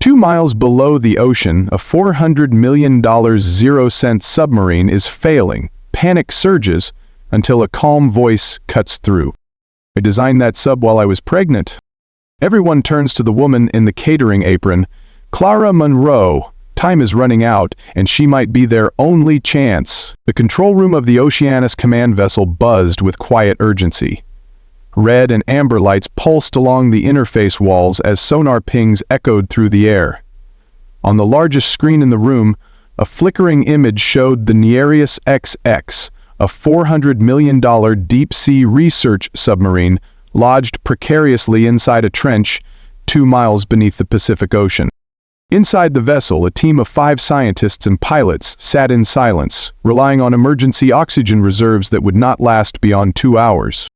2 miles below the ocean, a $400 million zero-cent submarine is failing. Panic surges until a calm voice cuts through. I designed that sub while I was pregnant. Everyone turns to the woman in the catering apron. Clara Monroe. Time is running out, and she might be their only chance. The control room of the Oceanus command vessel buzzed with quiet urgency. Red and amber lights pulsed along the interface walls as sonar pings echoed through the air. On the largest screen in the room, a flickering image showed the Nereus XX, a $400 million deep-sea research submarine lodged precariously inside a trench 2 miles beneath the Pacific Ocean. Inside the vessel, a team of 5 scientists and pilots sat in silence, relying on emergency oxygen reserves that would not last beyond 2 hours.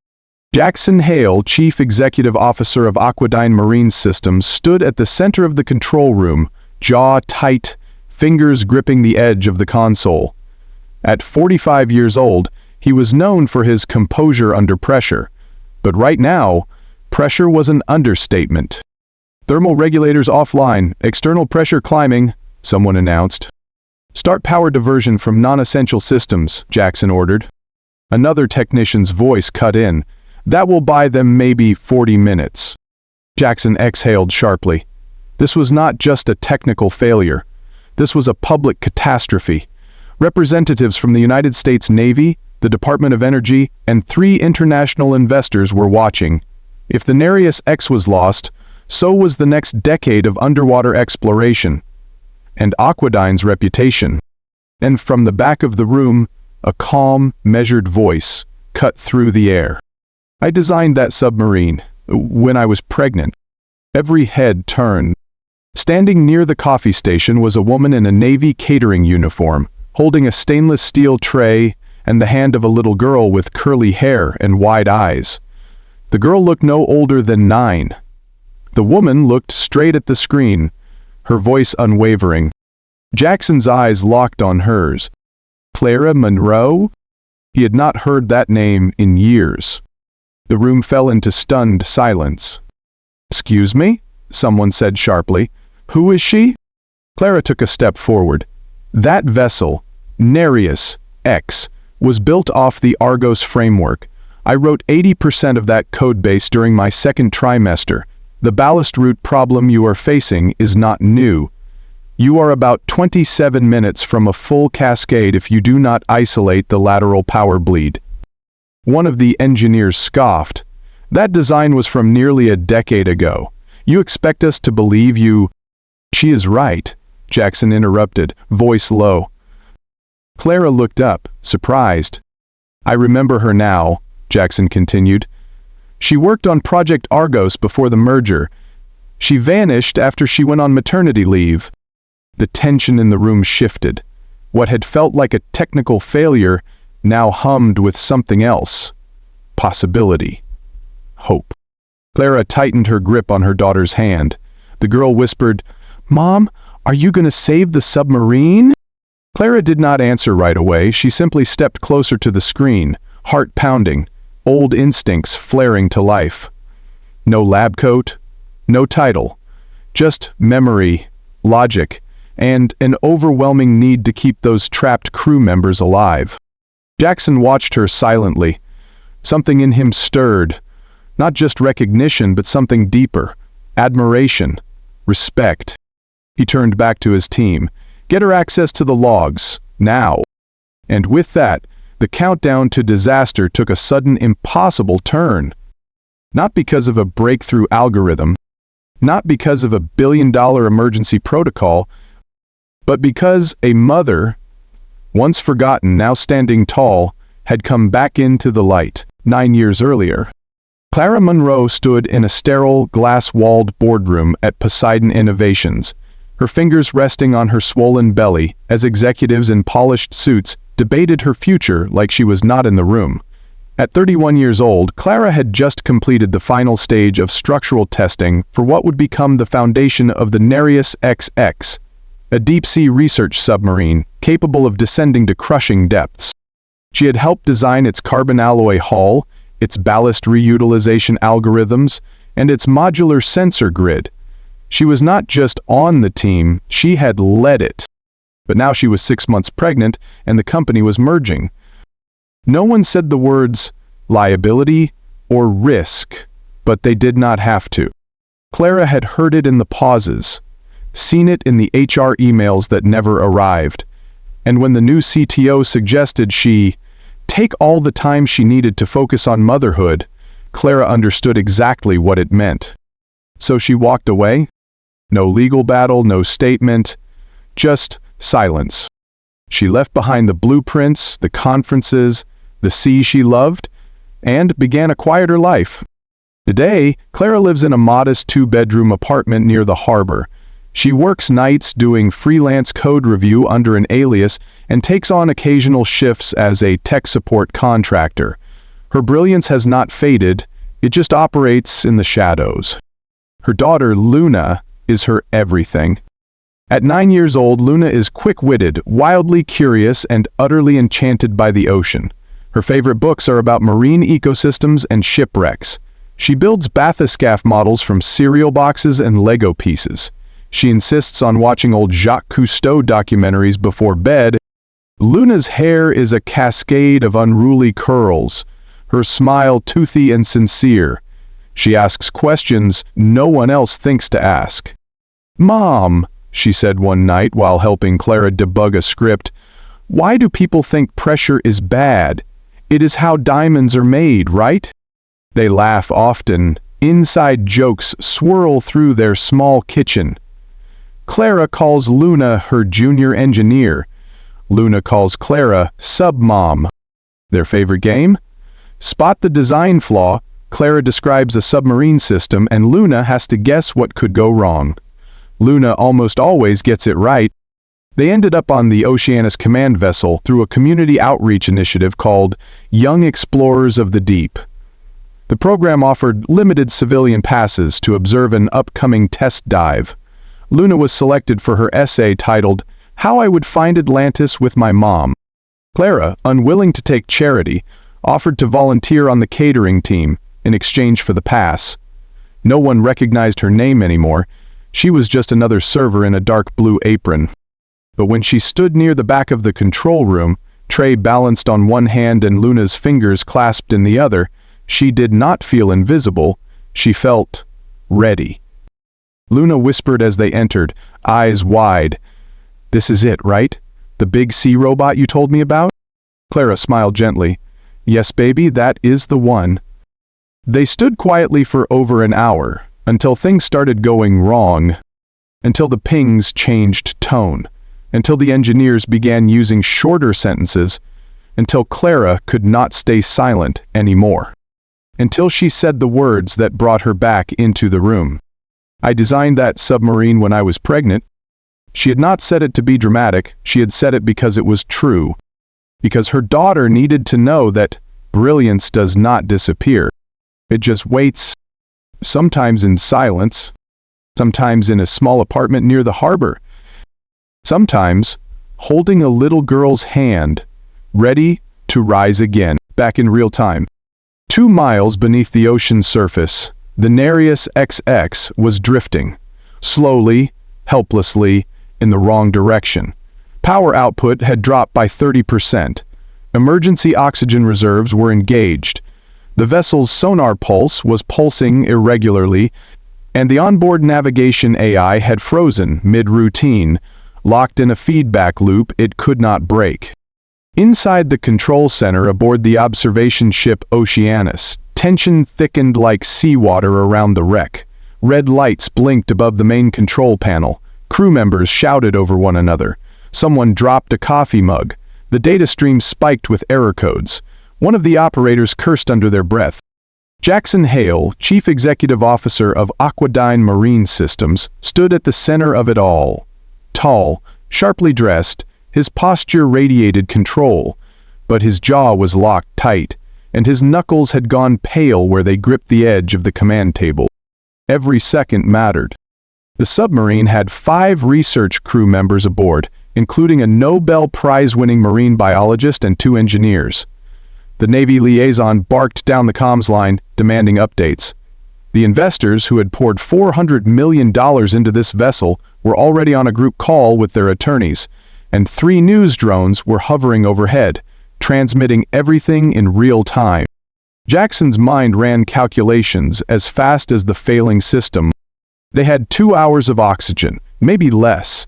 Jackson Hale, Chief Executive Officer of Aquadyne Marine Systems, stood at the center of the control room, jaw tight, fingers gripping the edge of the console. At 45 years old, he was known for his composure under pressure. But right now, pressure was an understatement. "Thermal regulators offline, external pressure climbing," someone announced. "Start power diversion from non-essential systems," Jackson ordered. Another technician's voice cut in. "That will buy them maybe 40 minutes. Jackson exhaled sharply. This was not just a technical failure. This was a public catastrophe. Representatives from the United States Navy, the Department of Energy, and 3 international investors were watching. If the Nereus X was lost, so was the next decade of underwater exploration. And Aquadyne's reputation. And from the back of the room, a calm, measured voice cut through the air. "I designed that submarine when I was pregnant." Every head turned. Standing near the coffee station was a woman in a Navy catering uniform, holding a stainless steel tray and the hand of a little girl with curly hair and wide eyes. The girl looked no older than 9. The woman looked straight at the screen, her voice unwavering. Jackson's eyes locked on hers. Clara Monroe? He had not heard that name in years. The room fell into stunned silence. "Excuse me?" someone said sharply. "Who is she?" Clara took a step forward. "That vessel, Nereus X, was built off the Argos framework. I wrote 80% of that codebase during my second trimester. The ballast route problem you are facing is not new. You are about 27 minutes from a full cascade if you do not isolate the lateral power bleed." One of the engineers scoffed. "That design was from nearly a decade ago. You expect us to believe you—" "She is right," Jackson interrupted, voice low. Clara looked up, surprised. "I remember her now," Jackson continued. "She worked on Project Argos before the merger. She vanished after she went on maternity leave." The tension in the room shifted. What had felt like a technical failure now hummed with something else. Possibility. Hope. Clara tightened her grip on her daughter's hand. The girl whispered, "Mom, are you going to save the submarine?" Clara did not answer right away. She simply stepped closer to the screen, heart pounding, old instincts flaring to life. No lab coat, no title, just memory, logic, and an overwhelming need to keep those trapped crew members alive. Jackson watched her silently. Something in him stirred. Not just recognition, but something deeper. Admiration. Respect. He turned back to his team. "Get her access to the logs, now." And with that, the countdown to disaster took a sudden, impossible turn. Not because of a breakthrough algorithm, not because of a billion-dollar emergency protocol, but because a mother, once forgotten, now standing tall, had come back into the light 9 years earlier. Clara Monroe stood in a sterile, glass-walled boardroom at Poseidon Innovations, her fingers resting on her swollen belly as executives in polished suits debated her future like she was not in the room. At 31 years old, Clara had just completed the final stage of structural testing for what would become the foundation of the Nereus XX, a deep-sea research submarine capable of descending to crushing depths. She had helped design its carbon alloy hull, its ballast reutilization algorithms, and its modular sensor grid. She was not just on the team, she had led it. But now she was 6 months pregnant, and the company was merging. No one said the words liability or risk, but they did not have to. Clara had heard it in the pauses, seen it in the HR emails that never arrived, and when the new CTO suggested she take all the time she needed to focus on motherhood, Clara understood exactly what it meant. So she walked away. No legal battle, no statement, just silence. She left behind the blueprints, the conferences, the sea she loved, and began a quieter life. Today, Clara lives in a modest 2-bedroom apartment near the harbor. She works nights doing freelance code review under an alias and takes on occasional shifts as a tech support contractor. Her brilliance has not faded, it just operates in the shadows. Her daughter, Luna, is her everything. At 9 years old, Luna is quick-witted, wildly curious, and utterly enchanted by the ocean. Her favorite books are about marine ecosystems and shipwrecks. She builds bathyscaphe models from cereal boxes and Lego pieces. She insists on watching old Jacques Cousteau documentaries before bed. Luna's hair is a cascade of unruly curls, her smile toothy and sincere. She asks questions no one else thinks to ask. "Mom," she said one night while helping Clara debug a script, "why do people think pressure is bad? It is how diamonds are made, right?" They laugh often. Inside jokes swirl through their small kitchen. Clara calls Luna her junior engineer. Luna calls Clara sub-mom. Their favorite game? Spot the design flaw. Clara describes a submarine system and Luna has to guess what could go wrong. Luna almost always gets it right. They ended up on the Oceanus command vessel through a community outreach initiative called Young Explorers of the Deep. The program offered limited civilian passes to observe an upcoming test dive. Luna was selected for her essay titled, "How I Would Find Atlantis with My Mom." Clara, unwilling to take charity, offered to volunteer on the catering team in exchange for the pass. No one recognized her name anymore. She was just another server in a dark blue apron. But when she stood near the back of the control room, tray balanced on one hand and Luna's fingers clasped in the other, she did not feel invisible. She felt ready. Luna whispered as they entered, eyes wide, "This is it, right? The big sea robot you told me about?" Clara smiled gently. "Yes, baby, that is the one." They stood quietly for over an hour, until things started going wrong, until the pings changed tone, until the engineers began using shorter sentences, until Clara could not stay silent anymore, until she said the words that brought her back into the room. "I designed that submarine when I was pregnant." She had not said it to be dramatic, she had said it because it was true, because her daughter needed to know that brilliance does not disappear. It just waits, sometimes in silence, sometimes in a small apartment near the harbor, sometimes holding a little girl's hand, ready to rise again, back in real time. 2 miles beneath the ocean's surface, the Nereus XX was drifting, slowly, helplessly, in the wrong direction. Power output had dropped by 30%. Emergency oxygen reserves were engaged. The vessel's sonar pulse was pulsing irregularly, and the onboard navigation AI had frozen mid-routine, locked in a feedback loop it could not break. Inside the control center aboard the observation ship Oceanus, tension thickened like seawater around the wreck. Red lights blinked above the main control panel. Crew members shouted over one another. Someone dropped a coffee mug. The data stream spiked with error codes. One of the operators cursed under their breath. Jackson Hale, Chief Executive Officer of Aquadyne Marine Systems, stood at the center of it all. Tall, sharply dressed, his posture radiated control, but his jaw was locked tight, and his knuckles had gone pale where they gripped the edge of the command table. Every second mattered. The submarine had 5 research crew members aboard, including a Nobel Prize-winning marine biologist and 2 engineers. The Navy liaison barked down the comms line, demanding updates. The investors who had poured $400 million into this vessel were already on a group call with their attorneys, and 3 news drones were hovering overhead, transmitting everything in real time. Jackson's mind ran calculations as fast as the failing system. They had 2 hours of oxygen, maybe less.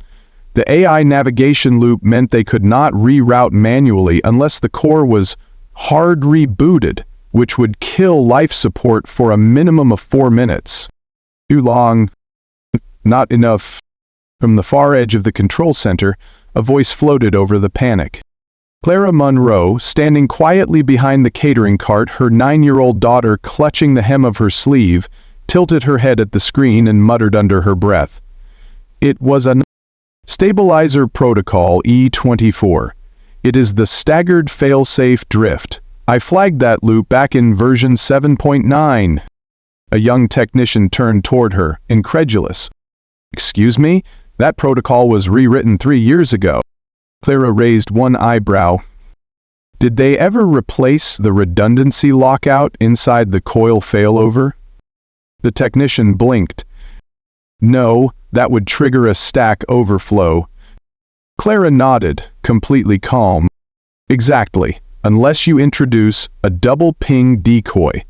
The AI navigation loop meant they could not reroute manually unless the core was hard rebooted, which would kill life support for a minimum of 4 minutes. Too long. Not enough. From the far edge of the control center, a voice floated over the panic. Clara Monroe, standing quietly behind the catering cart, her 9-year-old daughter clutching the hem of her sleeve, tilted her head at the screen and muttered under her breath. It was a Stabilizer Protocol E24. It is the staggered fail-safe drift. I flagged that loop back in version 7.9. A young technician turned toward her, incredulous. Excuse me? That protocol was rewritten 3 years ago. Clara raised one eyebrow. Did they ever replace the redundancy lockout inside the coil failover? The technician blinked. No, that would trigger a stack overflow. Clara nodded, completely calm. Exactly, unless you introduce a double ping decoy.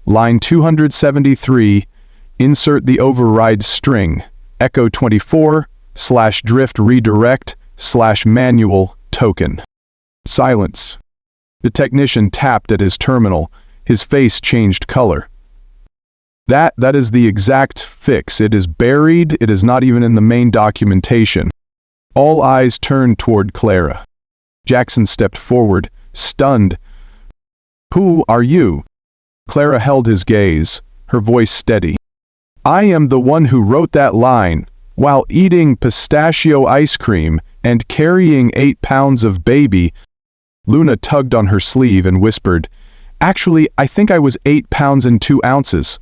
Line 273, insert the override string, echo 24/drift redirect/manual token. Silence. The technician tapped at his terminal. His face changed color. That is the exact fix. It is buried. It is not even in the main documentation. All eyes turned toward Clara. Jackson stepped forward, stunned. Who are you? Clara held his gaze, her voice steady. I am the one who wrote that line, while eating pistachio ice cream and carrying 8 pounds of baby. Luna tugged on her sleeve and whispered, Actually, I think I was 8 pounds and 2 ounces.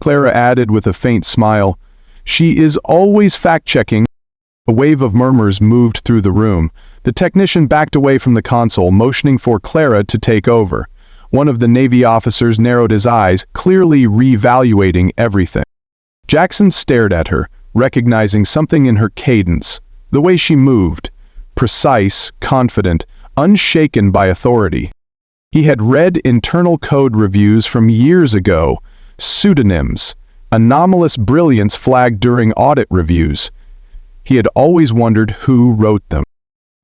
Clara added with a faint smile, She is always fact-checking. A wave of murmurs moved through the room. The technician backed away from the console, motioning for Clara to take over. One of the Navy officers narrowed his eyes, clearly reevaluating everything. Jackson stared at her, recognizing something in her cadence, the way she moved, precise, confident, unshaken by authority. He had read internal code reviews from years ago, pseudonyms, anomalous brilliance flagged during audit reviews. He had always wondered who wrote them.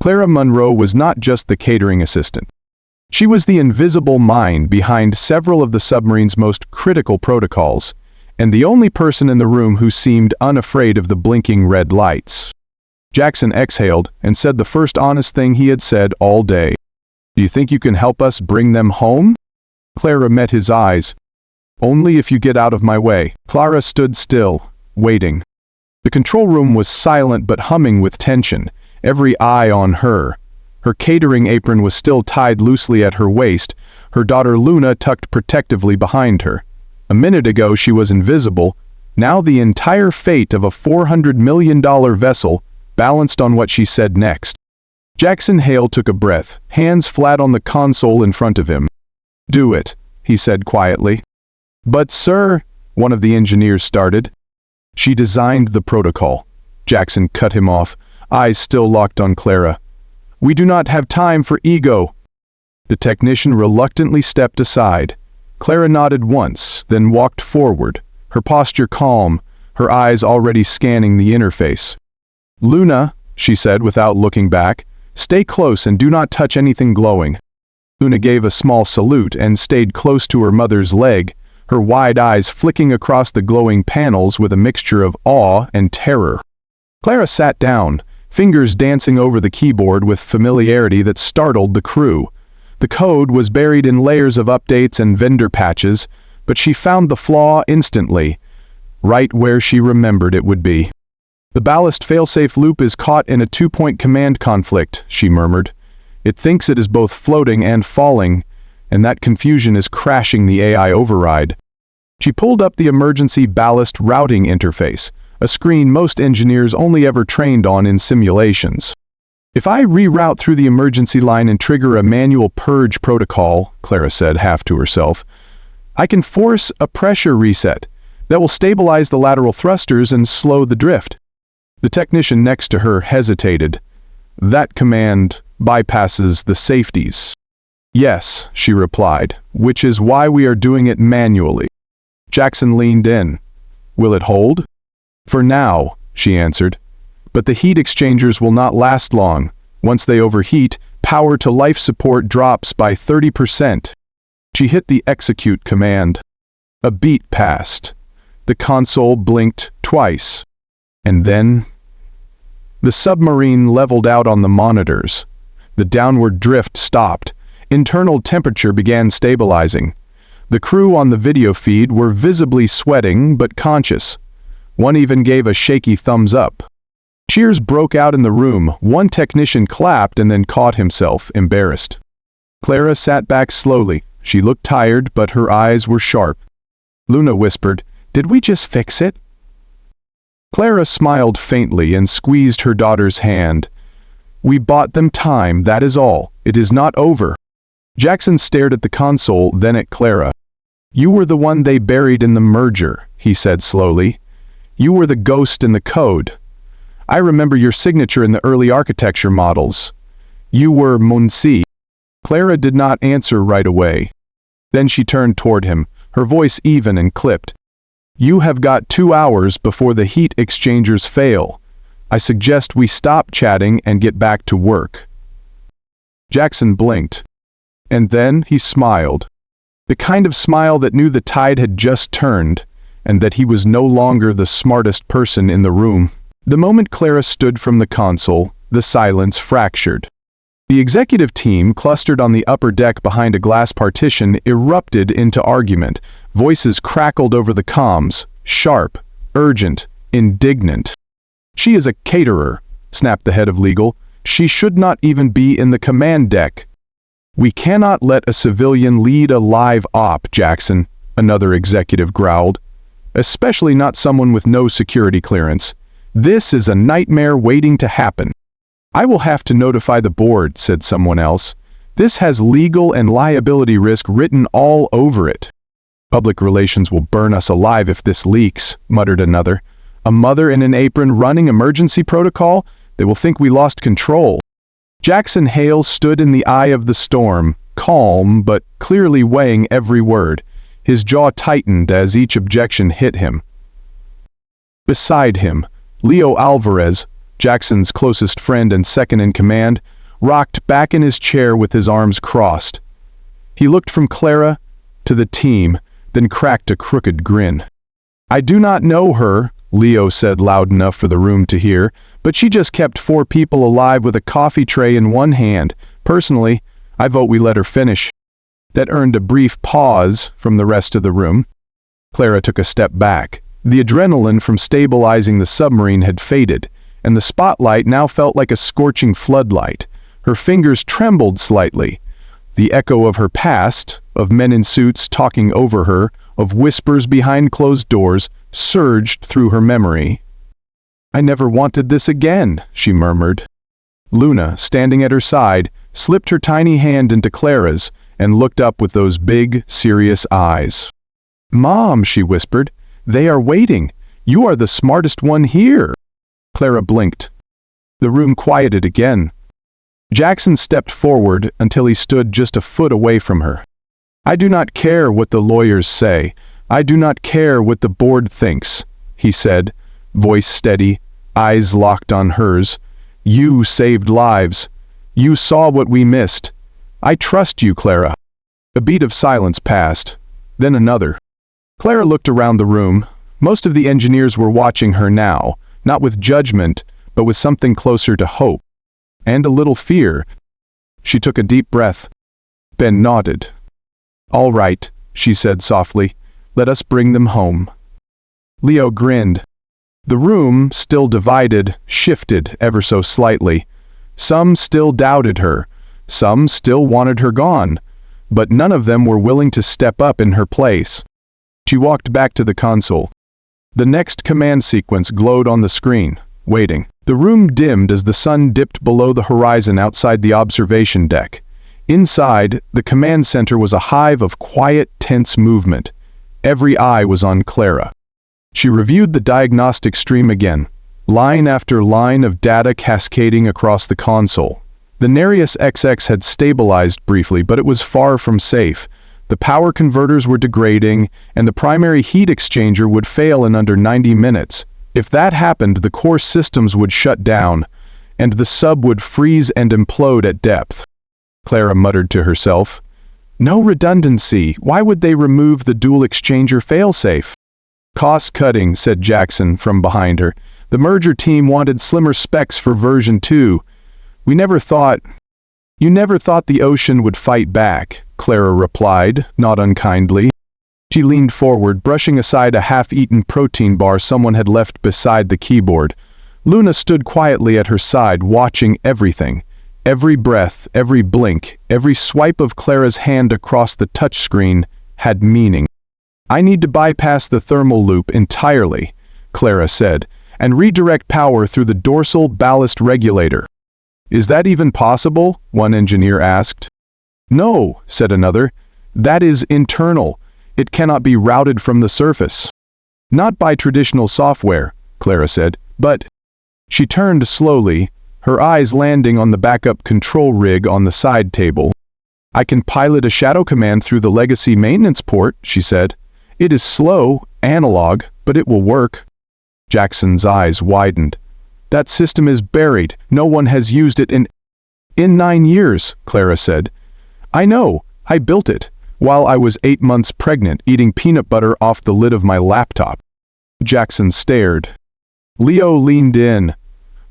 Clara Monroe was not just the catering assistant. She was the invisible mind behind several of the submarine's most critical protocols, and the only person in the room who seemed unafraid of the blinking red lights. Jackson exhaled and said the first honest thing he had said all day. Do you think you can help us bring them home? Clara met his eyes. Only if you get out of my way. Clara stood still, waiting. The control room was silent but humming with tension, every eye on her. Her catering apron was still tied loosely at her waist, her daughter Luna tucked protectively behind her. A minute ago she was invisible, now the entire fate of a $400 million vessel balanced on what she said next. Jackson Hale took a breath, hands flat on the console in front of him. Do it, he said quietly. But sir, one of the engineers started. She designed the protocol. Jackson cut him off, eyes still locked on Clara. We do not have time for ego. The technician reluctantly stepped aside. Clara nodded once, then walked forward, her posture calm, her eyes already scanning the interface. Luna, she said without looking back, stay close and do not touch anything glowing. Luna gave a small salute and stayed close to her mother's leg, her wide eyes flicking across the glowing panels with a mixture of awe and terror. Clara sat down, fingers dancing over the keyboard with familiarity that startled the crew. The code was buried in layers of updates and vendor patches, but she found the flaw instantly, right where she remembered it would be. The ballast failsafe loop is caught in a 2-point command conflict, she murmured. It thinks it is both floating and falling, and that confusion is crashing the AI override. She pulled up the emergency ballast routing interface, a screen most engineers only ever trained on in simulations. If I reroute through the emergency line and trigger a manual purge protocol, Clara said half to herself, I can force a pressure reset. That will stabilize the lateral thrusters and slow the drift. The technician next to her hesitated. That command bypasses the safeties. Yes, she replied, which is why we are doing it manually. Jackson leaned in. Will it hold? For now, she answered. But the heat exchangers will not last long. Once they overheat, power to life support drops by 30%. She hit the execute command. A beat passed. The console blinked twice. And then the submarine leveled out on the monitors. The downward drift stopped. Internal temperature began stabilizing. The crew on the video feed were visibly sweating but conscious. One even gave a shaky thumbs up. Cheers broke out in the room. One technician clapped and then caught himself, embarrassed. Clara sat back slowly. She looked tired, but her eyes were sharp. Luna whispered, "Did we just fix it?" Clara smiled faintly and squeezed her daughter's hand. "We bought them time, that is all. It is not over." Jackson stared at the console, then at Clara. "You were the one they buried in the merger," he said slowly. "You were the ghost in the code. I remember your signature in the early architecture models. You were Munsi." Clara did not answer right away. Then she turned toward him, her voice even and clipped. "You have got 2 hours before the heat exchangers fail. I suggest we stop chatting and get back to work." Jackson blinked. And then he smiled. The kind of smile that knew the tide had just turned, and that he was no longer the smartest person in the room. The moment Clara stood from the console, the silence fractured. The executive team, clustered on the upper deck behind a glass partition, erupted into argument. Voices crackled over the comms, sharp, urgent, indignant. "She is a caterer," snapped the head of legal. "She should not even be in the command deck." "We cannot let a civilian lead a live op, Jackson," another executive growled. "Especially not someone with no security clearance. This is a nightmare waiting to happen." "I will have to notify the board," said someone else. "This has legal and liability risk written all over it." "Public relations will burn us alive if this leaks," muttered another. "A mother in an apron running emergency protocol? They will think we lost control." Jackson Hale stood in the eye of the storm, calm but clearly weighing every word. His jaw tightened as each objection hit him. Beside him, Leo Alvarez, Jackson's closest friend and second in command, rocked back in his chair with his arms crossed. He looked from Clara to the team, then cracked a crooked grin. "I do not know her," Leo said loud enough for the room to hear, "but she just kept 4 people alive with a coffee tray in one hand. Personally, I vote we let her finish." That earned a brief pause from the rest of the room. Clara took a step back. The adrenaline from stabilizing the submarine had faded, and the spotlight now felt like a scorching floodlight. Her fingers trembled slightly. The echo of her past, of men in suits talking over her, of whispers behind closed doors, surged through her memory. "I never wanted this again," she murmured. Luna, standing at her side, slipped her tiny hand into Clara's and looked up with those big, serious eyes. "Mom," she whispered, "they are waiting. You are the smartest one here." Clara blinked. The room quieted again. Jackson stepped forward until he stood just a foot away from her. "I do not care what the lawyers say. I do not care what the board thinks," he said, voice steady, eyes locked on hers. "You saved lives. You saw what we missed. I trust you, Clara." A beat of silence passed, then another. Clara looked around the room. Most of the engineers were watching her now, not with judgment, but with something closer to hope. And a little fear. She took a deep breath. Ben nodded. "All right," she said softly. "Let us bring them home." Leo grinned. The room, still divided, shifted ever so slightly. Some still doubted her. Some still wanted her gone. But none of them were willing to step up in her place. She walked back to the console. The next command sequence glowed on the screen, waiting. The room dimmed as the sun dipped below the horizon outside the observation deck. Inside, the command center was a hive of quiet, tense movement. Every eye was on Clara. She reviewed the diagnostic stream again, line after line of data cascading across the console. The Nereus XX had stabilized briefly, but it was far from safe. The power converters were degrading, and the primary heat exchanger would fail in under 90 minutes. If that happened, the core systems would shut down, and the sub would freeze and implode at depth. Clara muttered to herself, "No redundancy. Why would they remove the dual exchanger failsafe?" "Cost-cutting," said Jackson from behind her. "The merger team wanted slimmer specs for version 2. You never thought the ocean would fight back," Clara replied, not unkindly. She leaned forward, brushing aside a half-eaten protein bar someone had left beside the keyboard. Luna stood quietly at her side, watching everything. Every breath, every blink, every swipe of Clara's hand across the touchscreen had meaning. "I need to bypass the thermal loop entirely," Clara said, "and redirect power through the dorsal ballast regulator." "Is that even possible?" one engineer asked. "No," said another. "That is internal. It cannot be routed from the surface." "Not by traditional software," Clara said, "but—" She turned slowly, her eyes landing on the backup control rig on the side table. "I can pilot a shadow command through the legacy maintenance port," she said. "It is slow, analog, but it will work." Jackson's eyes widened. "That system is buried. No one has used it in 9 years, Clara said. "I know. I built it while I was 8 months pregnant, eating peanut butter off the lid of my laptop." Jackson stared. Leo leaned in.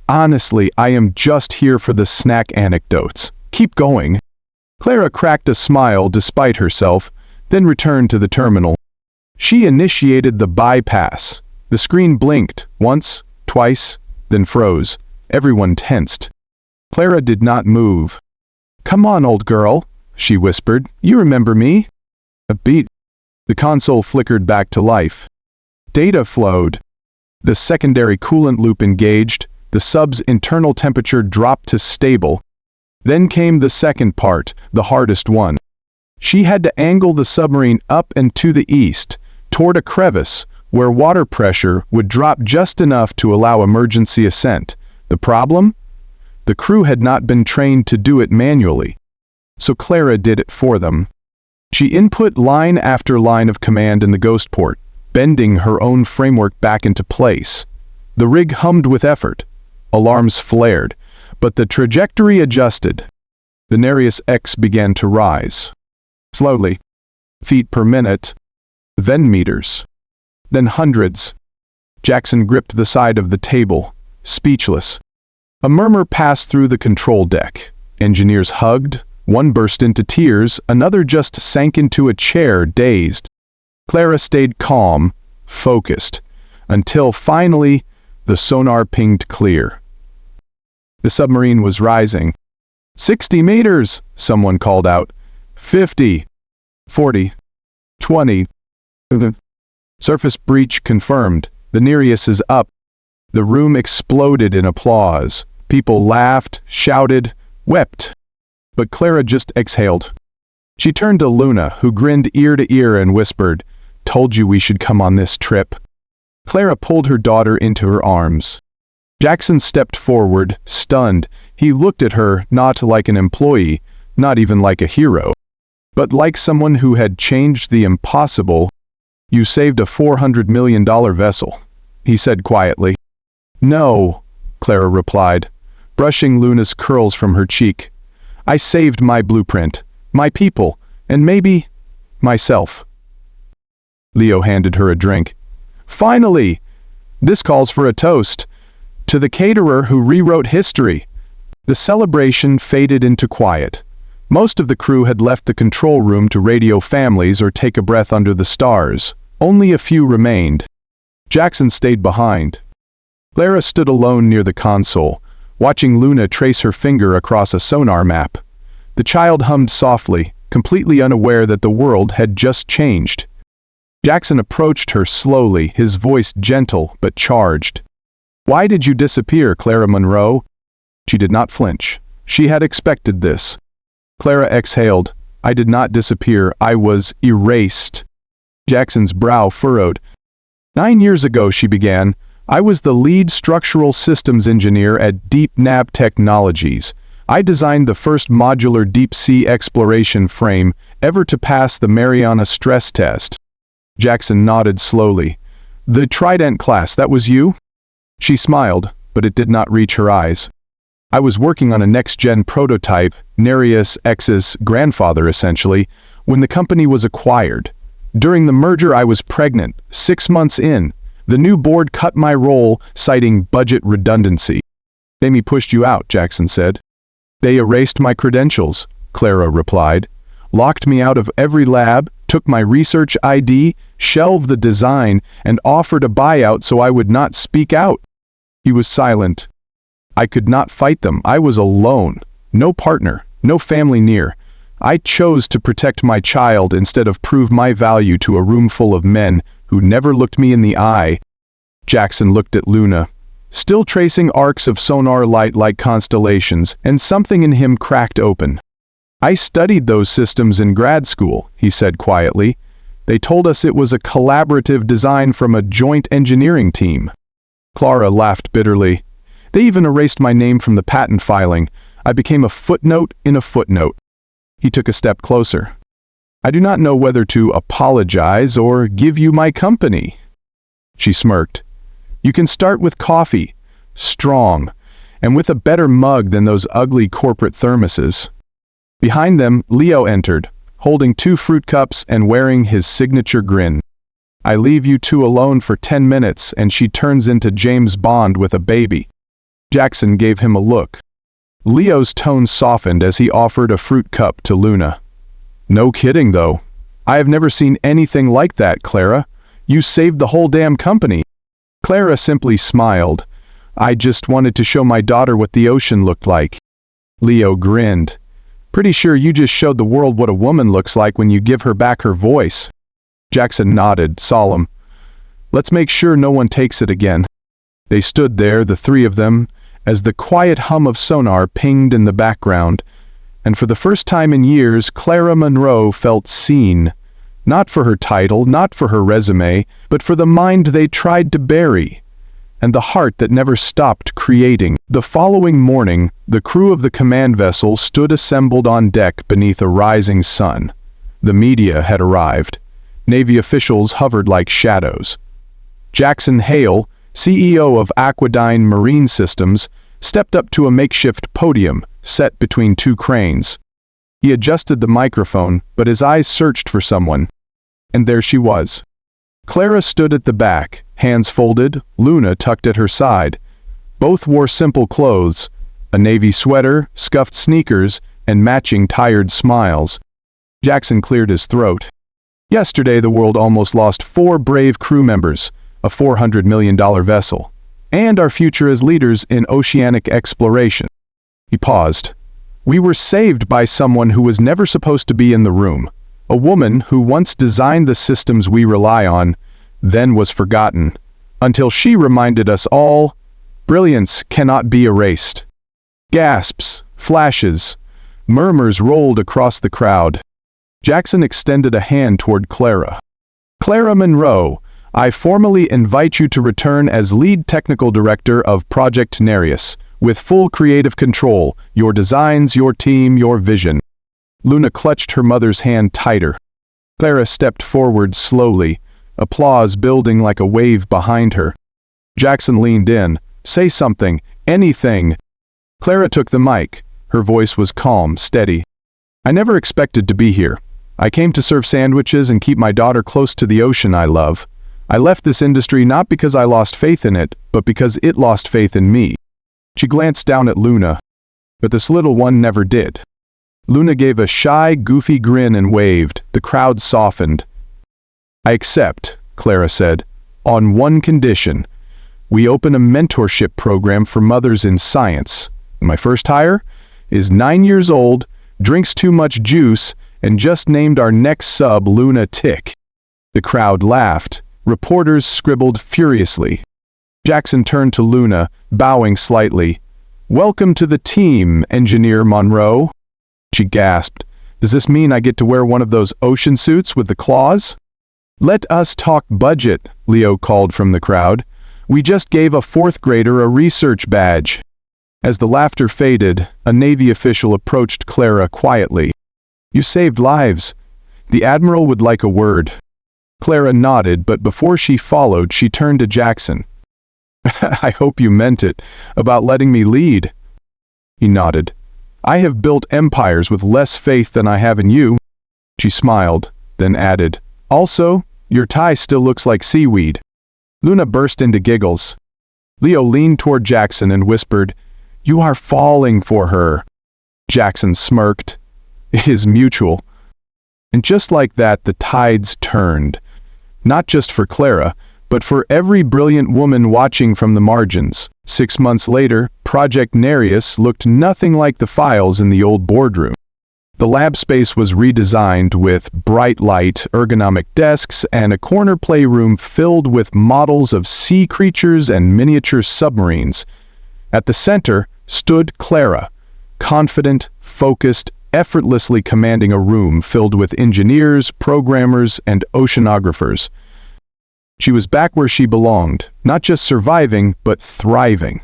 "Honestly, I am just here for the snack anecdotes. Keep going." Clara cracked a smile despite herself, then returned to the terminal. She initiated the bypass. The screen blinked, once, twice, then froze. Everyone tensed. Clara did not move. "Come on, old girl," she whispered. "You remember me?" A beat. The console flickered back to life. Data flowed. The secondary coolant loop engaged. The sub's internal temperature dropped to stable. Then came the second part, the hardest one. She had to angle the submarine up and to the east, toward a crevice, where water pressure would drop just enough to allow emergency ascent. The problem? The crew had not been trained to do it manually. So Clara did it for them. She input line after line of command in the ghost port, bending her own framework back into place. The rig hummed with effort. Alarms flared, but the trajectory adjusted. The Nereus X began to rise. Slowly. Feet per minute. Then meters. Then hundreds. Jackson gripped the side of the table, speechless. A murmur passed through the control deck. Engineers hugged. One burst into tears, another just sank into a chair, dazed. Clara stayed calm, focused, until finally the sonar pinged clear. The submarine was rising. 60 meters, someone called out. 50. 40. 20. Surface breach confirmed. The Nereus is up. The room exploded in applause. People laughed, shouted, wept. But Clara just exhaled. She turned to Luna, who grinned ear to ear and whispered, "Told you we should come on this trip." Clara pulled her daughter into her arms. Jackson stepped forward, stunned. He looked at her not like an employee, not even like a hero, but like someone who had changed the impossible. "You saved a $400 million vessel," he said quietly. "No," Clara replied, brushing Luna's curls from her cheek. "I saved my blueprint, my people, and maybe myself." Leo handed her a drink. "Finally! This calls for a toast. To the caterer who rewrote history." The celebration faded into quiet. Most of the crew had left the control room to radio families or take a breath under the stars. Only a few remained. Jackson stayed behind. Clara stood alone near the console, watching Luna trace her finger across a sonar map. The child hummed softly, completely unaware that the world had just changed. Jackson approached her slowly, his voice gentle but charged. "Why did you disappear, Clara Monroe?" She did not flinch. She had expected this. Clara exhaled. "I did not disappear. I was erased." Jackson's brow furrowed. 9 years ago, she began, I was the lead structural systems engineer at Deep Nab Technologies. I designed the first modular deep-sea exploration frame ever to pass the Mariana stress test. Jackson nodded slowly. The Trident class, that was you? She smiled, but it did not reach her eyes. I was working on a next-gen prototype, Nereus X's grandfather essentially, when the company was acquired. During the merger I was pregnant, 6 months in. The new board cut my role, citing budget redundancy. Amy pushed you out, Jackson said. They erased my credentials, Clara replied, locked me out of every lab, took my research ID, shelved the design, and offered a buyout so I would not speak out. He was silent. I could not fight them. I was alone. No partner, no family near. I chose to protect my child instead of prove my value to a room full of men who never looked me in the eye. Jackson looked at Luna, still tracing arcs of sonar light like constellations, and something in him cracked open. I studied those systems in grad school, he said quietly. They told us it was a collaborative design from a joint engineering team. Clara laughed bitterly. They even erased my name from the patent filing. I became a footnote in a footnote. He took a step closer. I do not know whether to apologize or give you my company. She smirked. You can start with coffee, strong, and with a better mug than those ugly corporate thermoses. Behind them, Leo entered, holding 2 fruit cups and wearing his signature grin. I leave you two alone for 10 minutes and she turns into James Bond with a baby. Jackson gave him a look. Leo's tone softened as he offered a fruit cup to Luna. No kidding, though. I have never seen anything like that, Clara. You saved the whole damn company. Clara simply smiled. I just wanted to show my daughter what the ocean looked like. Leo grinned. Pretty sure you just showed the world what a woman looks like when you give her back her voice. Jackson nodded, solemn. Let's make sure no one takes it again. They stood there, the 3 of them, as the quiet hum of sonar pinged in the background, and for the first time in years, Clara Monroe felt seen. Not for her title, not for her resume, but for the mind they tried to bury, and the heart that never stopped creating. The following morning, the crew of the command vessel stood assembled on deck beneath a rising sun. The media had arrived. Navy officials hovered like shadows. Jackson Hale, CEO of Aquadyne Marine Systems, stepped up to a makeshift podium set between 2 cranes. He adjusted the microphone, but his eyes searched for someone. And there she was. Clara stood at the back, hands folded, Luna tucked at her side. Both wore simple clothes, a navy sweater, scuffed sneakers, and matching tired smiles. Jackson cleared his throat. Yesterday the world almost lost 4 brave crew members, a $400 million vessel, and our future as leaders in oceanic exploration. He paused. We were saved by someone who was never supposed to be in the room, a woman who once designed the systems we rely on, then was forgotten, until she reminded us all, brilliance cannot be erased. Gasps, flashes, murmurs rolled across the crowd. Jackson extended a hand toward Clara. Clara Monroe, I formally invite you to return as lead technical director of Project Nereus, with full creative control, your designs, your team, your vision. Luna clutched her mother's hand tighter. Clara stepped forward slowly, applause building like a wave behind her. Jackson leaned in. Say something, anything. Clara took the mic. Her voice was calm, steady. I never expected to be here. I came to serve sandwiches and keep my daughter close to the ocean I love. I left this industry not because I lost faith in it, but because it lost faith in me. She glanced down at Luna, but this little one never did. Luna gave a shy, goofy grin and waved. The crowd softened. I accept, Clara said, on one condition. We open a mentorship program for mothers in science. My first hire is 9 years old, drinks too much juice, and just named our next sub Luna Tick. The crowd laughed. Reporters scribbled furiously. Jackson turned to Luna, bowing slightly. Welcome to the team, Engineer Monroe. She gasped. Does this mean I get to wear one of those ocean suits with the claws? "Let us talk budget," Leo called from the crowd. "We just gave a fourth grader a research badge." As the laughter faded, a Navy official approached Clara quietly. "You saved lives. The Admiral would like a word." Clara nodded, but before she followed, she turned to Jackson. "I hope you meant it, about letting me lead." He nodded. "I have built empires with less faith than I have in you." She smiled, then added, "Also, your tie still looks like seaweed." Luna burst into giggles. Leo leaned toward Jackson and whispered, "You are falling for her." Jackson smirked. "It is mutual." And just like that, the tides turned. Not just for Clara, but for every brilliant woman watching from the margins. 6 months later, Project Nereus looked nothing like the files in the old boardroom. The lab space was redesigned with bright light, ergonomic desks, and a corner playroom filled with models of sea creatures and miniature submarines. At the center stood Clara, confident, focused, effortlessly commanding a room filled with engineers, programmers, and oceanographers. She was back where she belonged, not just surviving, but thriving.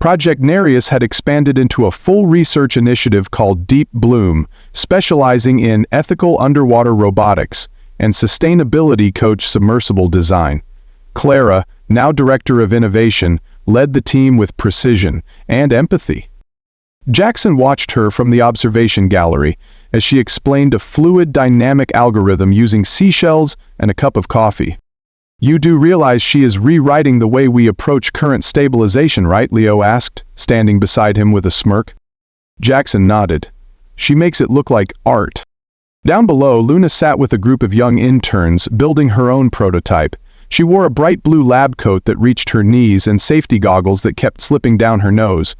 Project Nereus had expanded into a full research initiative called Deep Bloom, specializing in ethical underwater robotics and sustainability coach submersible design. Clara, now Director of Innovation, led the team with precision and empathy. Jackson watched her from the observation gallery as she explained a fluid dynamic algorithm using seashells and a cup of coffee. "You do realize she is rewriting the way we approach current stabilization, right?" Leo asked, standing beside him with a smirk. Jackson nodded. "She makes it look like art." Down below, Luna sat with a group of young interns, building her own prototype. She wore a bright blue lab coat that reached her knees and safety goggles that kept slipping down her nose.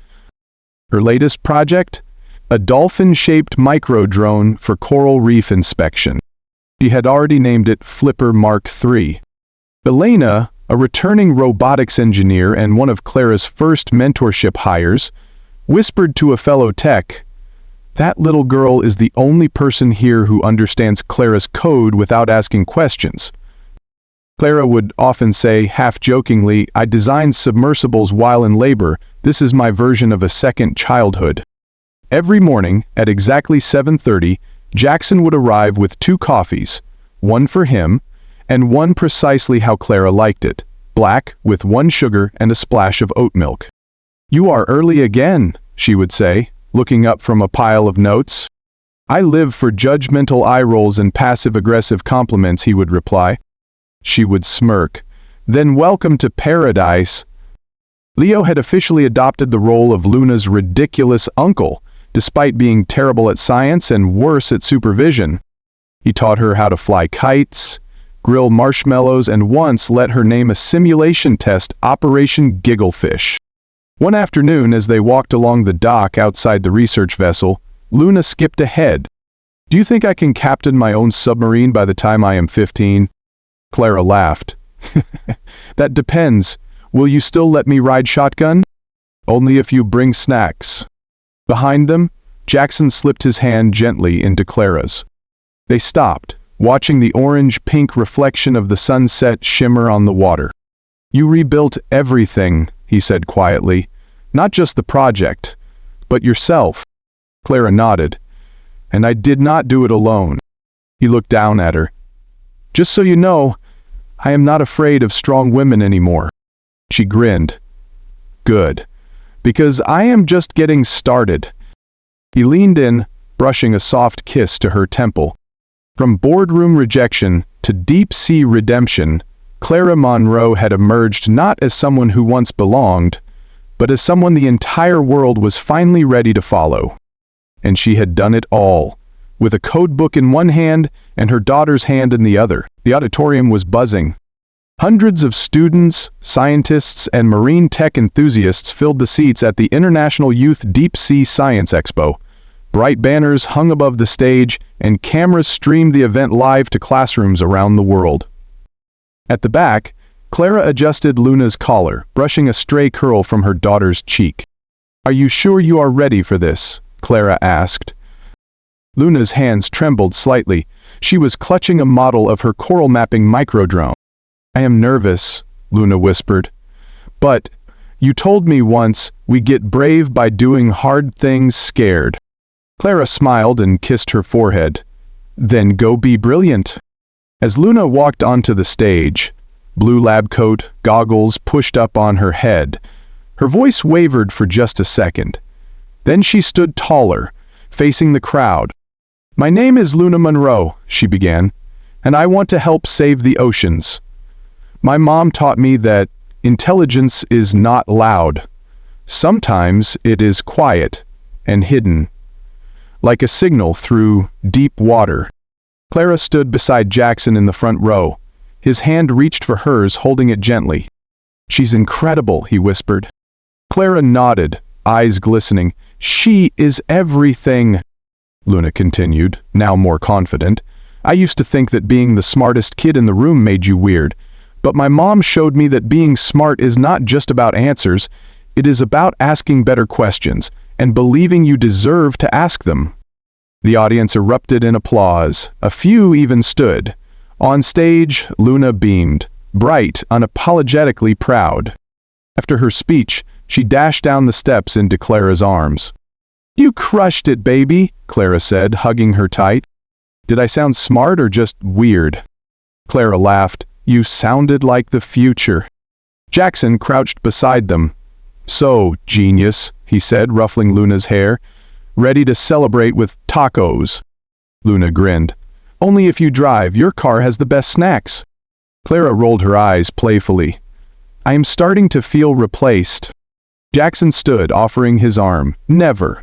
Her latest project? A dolphin-shaped micro-drone for coral reef inspection. She had already named it Flipper Mark III. Elena, a returning robotics engineer and one of Clara's first mentorship hires, whispered to a fellow tech, "That little girl is the only person here who understands Clara's code without asking questions." Clara would often say, half-jokingly, "I designed submersibles while in labor. This is my version of a second childhood." Every morning, at exactly 7:30, Jackson would arrive with 2 coffees, one for him, and one precisely how Clara liked it, black with 1 sugar and a splash of oat milk. "You are early again," she would say, looking up from a pile of notes. "I live for judgmental eye rolls and passive-aggressive compliments," he would reply. She would smirk. "Then welcome to paradise." Leo had officially adopted the role of Luna's ridiculous uncle, despite being terrible at science and worse at supervision. He taught her how to fly kites, grill marshmallows, and once let her name a simulation test Operation Gigglefish. One afternoon, as they walked along the dock outside the research vessel, Luna skipped ahead. "Do you think I can captain my own submarine by the time I am 15? Clara laughed. "That depends. Will you still let me ride shotgun?" "Only if you bring snacks." Behind them, Jackson slipped his hand gently into Clara's. They stopped, watching the orange-pink reflection of the sunset shimmer on the water. "You rebuilt everything," he said quietly. "Not just the project, but yourself." Clara nodded. "And I did not do it alone." He looked down at her. "Just so you know, I am not afraid of strong women anymore." She grinned. "Good, because I am just getting started." He leaned in, brushing a soft kiss to her temple. From boardroom rejection to deep-sea redemption, Clara Monroe had emerged not as someone who once belonged, but as someone the entire world was finally ready to follow. And she had done it all, with a code book in one hand and her daughter's hand in the other. The auditorium was buzzing. Hundreds of students, scientists, and marine tech enthusiasts filled the seats at the International Youth Deep Sea Science Expo. Bright banners hung above the stage, and cameras streamed the event live to classrooms around the world. At the back, Clara adjusted Luna's collar, brushing a stray curl from her daughter's cheek. "Are you sure you are ready for this?" Clara asked. Luna's hands trembled slightly. She was clutching a model of her coral mapping microdrone. "I am nervous," Luna whispered. "But you told me once we get brave by doing hard things scared." Clara smiled and kissed her forehead. "Then go be brilliant." As Luna walked onto the stage, blue lab coat, goggles pushed up on her head, her voice wavered for just a second. Then she stood taller, facing the crowd. "My name is Luna Monroe," she began, "and I want to help save the oceans. My mom taught me that intelligence is not loud. Sometimes it is quiet and hidden, like a signal through deep water." Clara stood beside Jackson in the front row. His hand reached for hers, holding it gently. "She's incredible," he whispered. Clara nodded, eyes glistening. "She is everything," Luna continued, now more confident. "I used to think that being the smartest kid in the room made you weird, but my mom showed me that being smart is not just about answers, it is about asking better questions and believing you deserve to ask them." The audience erupted in applause. A few even stood. On stage, Luna beamed, bright, unapologetically proud. After her speech, she dashed down the steps into Clara's arms. "You crushed it, baby," Clara said, hugging her tight. "Did I sound smart or just weird?" Clara laughed. "You sounded like the future." Jackson crouched beside them. "So, genius," he said, ruffling Luna's hair. "Ready to celebrate with tacos?" Luna grinned. "Only if you drive. Your car has the best snacks." Clara rolled her eyes playfully. "I am starting to feel replaced." Jackson stood, offering his arm. "Never."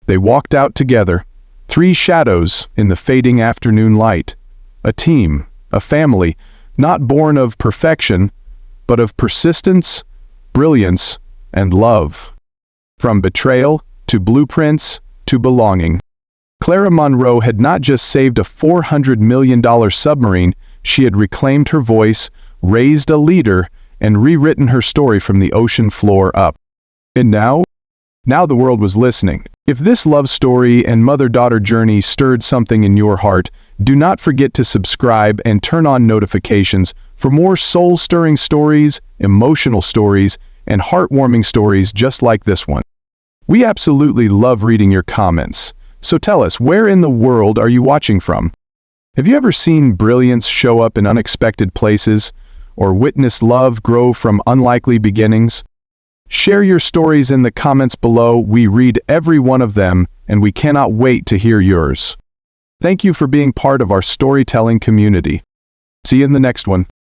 They walked out together, three shadows in the fading afternoon light. A team, a family, not born of perfection, but of persistence, brilliance, and love. From betrayal to blueprints to belonging. Clara Monroe had not just saved a $400 million submarine, she had reclaimed her voice, raised a leader, and rewritten her story from the ocean floor up. And now the world was listening. If this love story and mother-daughter journey stirred something in your heart, do not forget to subscribe and turn on notifications for more soul-stirring stories, emotional stories, and heartwarming stories just like this one. We absolutely love reading your comments, so tell us, where in the world are you watching from? Have you ever seen brilliance show up in unexpected places, or witnessed love grow from unlikely beginnings? Share your stories in the comments below. We read every one of them, and we cannot wait to hear yours. Thank you for being part of our storytelling community. See you in the next one.